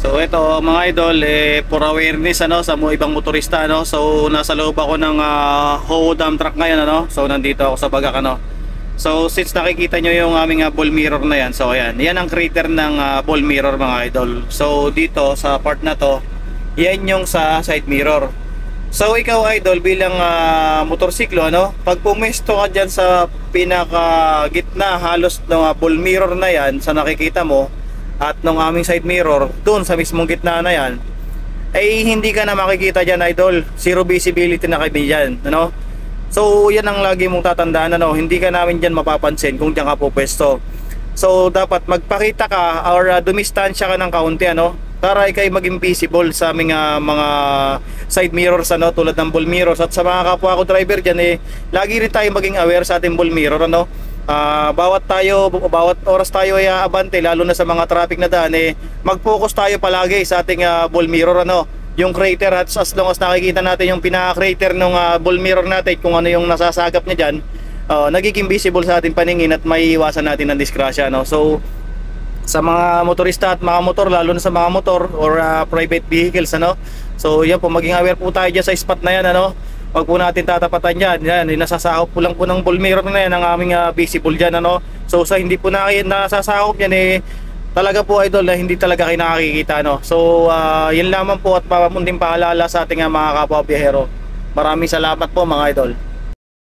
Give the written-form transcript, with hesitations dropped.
So ito mga idol, for awareness sa mga ibang motorista, so nasa loob ako ng Hoho dump truck ngayon, so nandito ako sa Bagak, so since nakikita nyo yung aming ball mirror na yan, so ayan, yan ang crater ng ball mirror mga idol. So dito sa part na to, yan yung sa side mirror. So ikaw idol bilang motorsiklo, pag pumesto ka dyan sa pinaka gitna halos ng ball mirror na yan sa nakikita mo at nung aming side mirror doon sa mismong gitna na yan, ay hindi ka na makikita dyan idol, zero visibility na kami dyan, so yan ang lagi mong tatandaan, hindi ka namin dyan mapapansin kung dyan ka pupwesto. So dapat magpakita ka or dumistansya ka ng kaunti, para ikay maging visible sa aming mga side mirrors, tulad ng ball mirrors. At sa mga kapwa ko driver dyan, lagi rin tayo maging aware sa ating ball mirror, bawat oras tayo ay abante, lalo na sa mga traffic na daan, mag-focus tayo palagi sa ating ball mirror, yung crater. At as long as nakikita natin yung pinaka-crater ng ball mirror natin, kung ano yung nasasagap niya dyan, nagiging visible sa ating paningin at may iwasan natin ng disgrasya, so sa mga motorista at mga motor, lalo na sa mga motor or private vehicles, so yan po, maging aware po tayo dyan sa spot na yan, wag po natin tatapatan yan, nasasakop po lang po ng ball mirror na yan ang aming visible dyan, so sa hindi po nasasakop yan, talaga po idol na hindi talaga kayo nakakikita, so yan lamang po at pamunting paalala sa ating mga kapwa biyahero. Maraming salamat po mga idol.